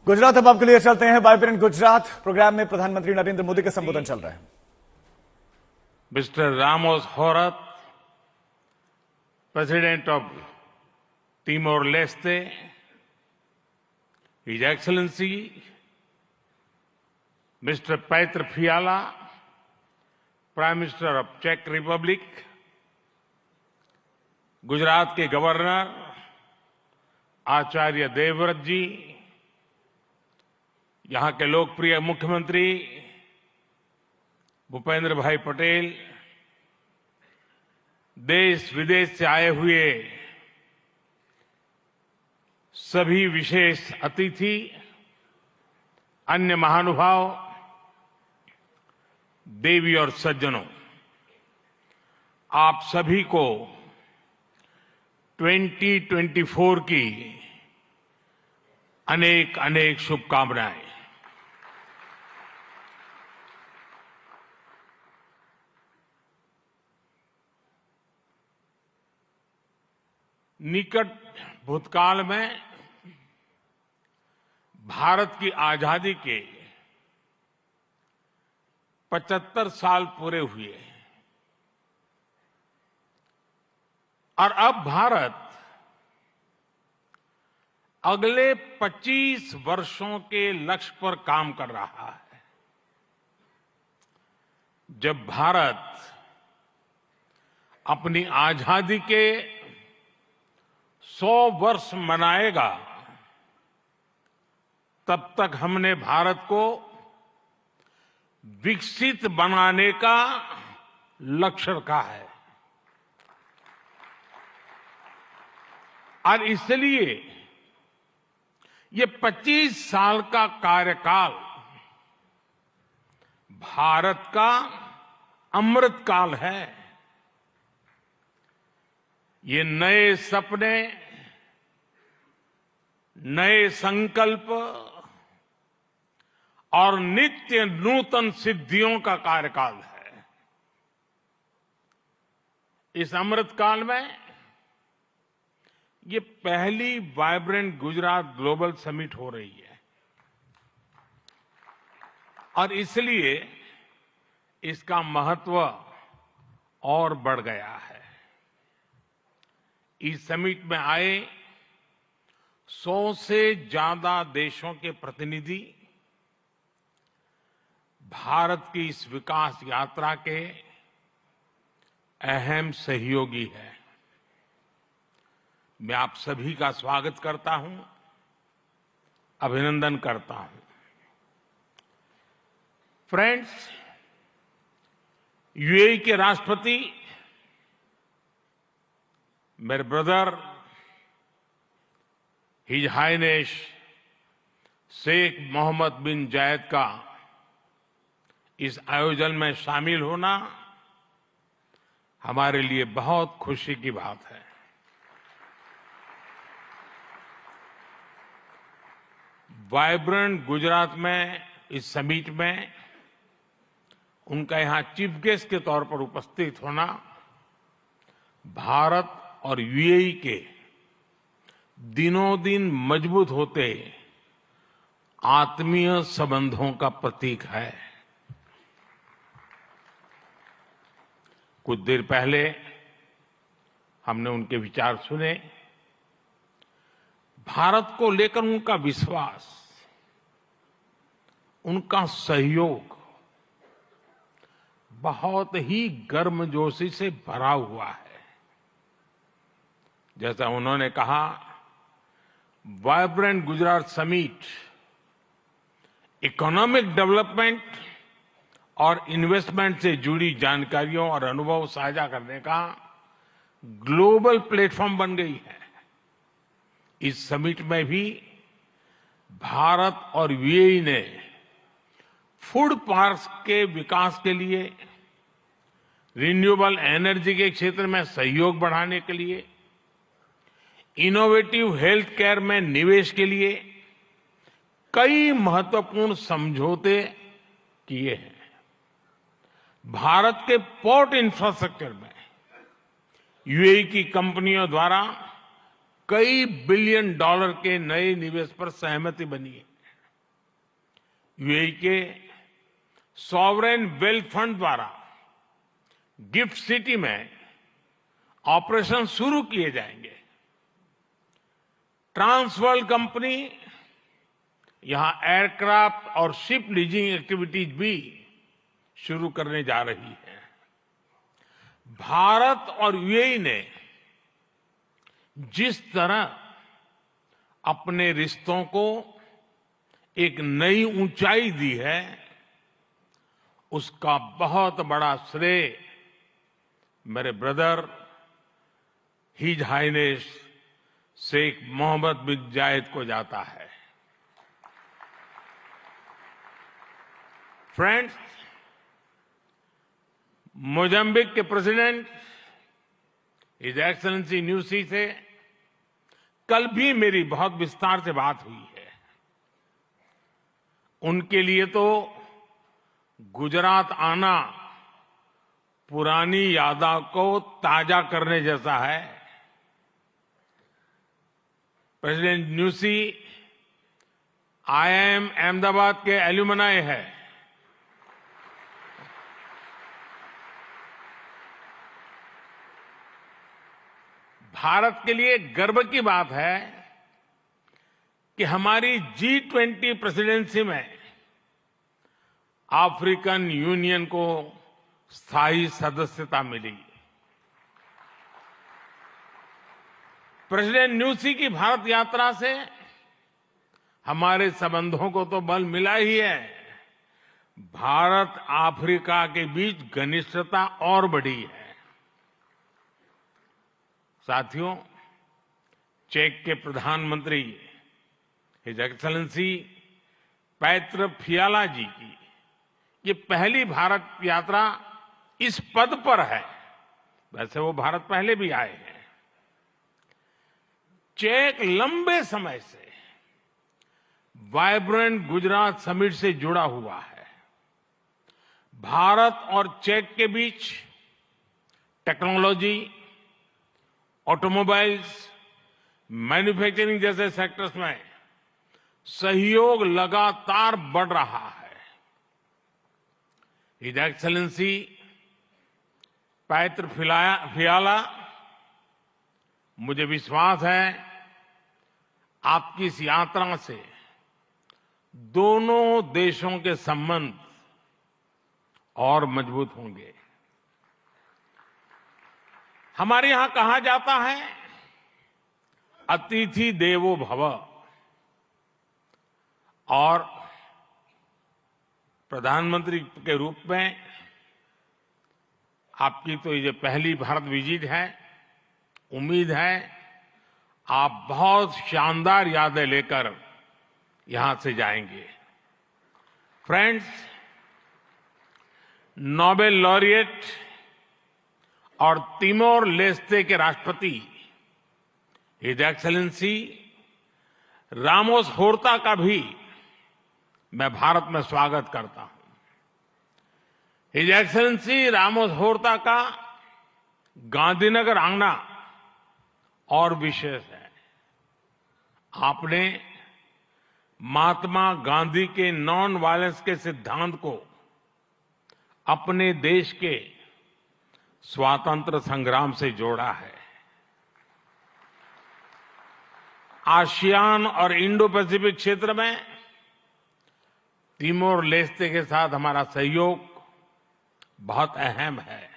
गुजरात अब आपके लिए चलते हैं। वाइब्रेंट गुजरात प्रोग्राम में प्रधानमंत्री नरेंद्र मोदी का संबोधन चल रहा है। Mister Ramos Horta, president of Timor Leste, his excellency mister Petr Fiala, prime minister of चेक रिपब्लिक, गुजरात के गवर्नर आचार्य देवव्रत जी, यहां के लोकप्रिय मुख्यमंत्री भूपेंद्र भाई पटेल, देश विदेश से आए हुए सभी विशेष अतिथि, अन्य महानुभाव, देवी और सज्जनों, आप सभी को 2024 की अनेक अनेक शुभकामनाएं। निकट भूतकाल में भारत की आजादी के 75 साल पूरे हुए और अब भारत अगले 25 वर्षों के लक्ष्य पर काम कर रहा है। जब भारत अपनी आजादी के 100 वर्ष मनाएगा, तब तक हमने भारत को विकसित बनाने का लक्ष्य रखा है और इसलिए ये 25 साल का कार्यकाल भारत का अमृतकाल है। ये नए सपने, नए संकल्प और नित्य नूतन सिद्धियों का कार्यकाल है। इस अमृतकाल में ये पहली वाइब्रेंट गुजरात ग्लोबल समिट हो रही है और इसलिए इसका महत्व और बढ़ गया है। इस समिट में आए 100 से ज्यादा देशों के प्रतिनिधि भारत की इस विकास यात्रा के अहम सहयोगी हैं। मैं आप सभी का स्वागत करता हूं, अभिनंदन करता हूं। फ्रेंड्स, यूएई के राष्ट्रपति मेरे brother his highness Sheikh Mohamed bin Zayed का इस आयोजन में शामिल होना हमारे लिए बहुत खुशी की बात है। वाइब्रेंट गुजरात में इस समिट में उनका यहां चीफ गेस्ट के तौर पर उपस्थित होना भारत और यूएई के दिनों दिन मजबूत होते आत्मीय संबंधों का प्रतीक है। कुछ देर पहले हमने उनके विचार सुने। भारत को लेकर उनका विश्वास, उनका सहयोग बहुत ही गर्मजोशी से भरा हुआ है। जैसा उन्होंने कहा, vibrant Gujarat summit economic development और इन्वेस्टमेंट से जुड़ी जानकारियों और अनुभव साझा करने का ग्लोबल प्लेटफॉर्म बन गई है। इस समिट में भी भारत और यूएई ने फूड पार्क्स के विकास के लिए, रिन्यूएबल एनर्जी के क्षेत्र में सहयोग बढ़ाने के लिए, इनोवेटिव हेल्थ केयर में निवेश के लिए कई महत्वपूर्ण समझौते किए हैं। भारत के पोर्ट इंफ्रास्ट्रक्चर में यूएई की कंपनियों द्वारा कई बिलियन डॉलर के नए निवेश पर सहमति बनी है। यूएई के सॉवरेन वेल्थ फंड द्वारा गिफ्ट सिटी में ऑपरेशन शुरू किए जाएंगे। ट्रांसवर्ल्ड कंपनी यहां एयरक्राफ्ट और शिप लीजिंग एक्टिविटीज भी शुरू करने जा रही है। भारत और यूएई ने जिस तरह अपने रिश्तों को एक नई ऊंचाई दी है, उसका बहुत बड़ा श्रेय मेरे brother his highness Sheikh Mohamed bin Zayed को जाता है। फ्रेंड्स, मोजाम्बिक के प्रेसिडेंट हिज एक्सेलेंसी न्यूसी से कल भी मेरी बहुत विस्तार से बात हुई है। उनके लिए तो गुजरात आना पुरानी यादों को ताजा करने जैसा है। प्रेसिडेंट न्यूसी आईआईएम अहमदाबाद के एल्यूमनाई है। भारत के लिए गर्व की बात है कि हमारी G20 प्रेसिडेंसी में अफ्रीकन यूनियन को स्थायी सदस्यता मिली। प्रेसिडेंट न्यूसी की भारत यात्रा से हमारे संबंधों को तो बल मिला ही है, भारत अफ्रीका के बीच घनिष्ठता और बढ़ी है। साथियों, चेक के प्रधानमंत्री हिज एक्सेलेंसी पैत्र फियाला जी की ये पहली भारत यात्रा इस पद पर है। वैसे वो भारत पहले भी आए हैं। चेक लंबे समय से वाइब्रेंट गुजरात समिट से जुड़ा हुआ है। भारत और चेक के बीच टेक्नोलॉजी, ऑटोमोबाइल्स, मैन्युफैक्चरिंग जैसे सेक्टर्स में सहयोग लगातार बढ़ रहा है। हिज एक्सेलेंसी पैत्र फियाला, मुझे विश्वास है आपकी इस यात्रा से दोनों देशों के संबंध और मजबूत होंगे। हमारे यहां कहा जाता है अतिथि देवो भव, और प्रधानमंत्री के रूप में आपकी तो ये पहली भारत विजिट है। उम्मीद है आप बहुत शानदार यादें लेकर यहां से जाएंगे। फ्रेंड्स, नोबेल लॉरिएट और तिमोर लेस्ते के राष्ट्रपति हिज एक्सेलेंसी रामोस होर्ता का भी मैं भारत में स्वागत करता हूं। हिज एक्सेलेंसी रामोस होर्ता का गांधीनगर आना और विशेष है। आपने महात्मा गांधी के नॉन वायलेंस के सिद्धांत को अपने देश के स्वातंत्र संग्राम से जोड़ा है। आसियान और इंडो पैसिफिक क्षेत्र में तिमोर लेस्ते के साथ हमारा सहयोग बहुत अहम है।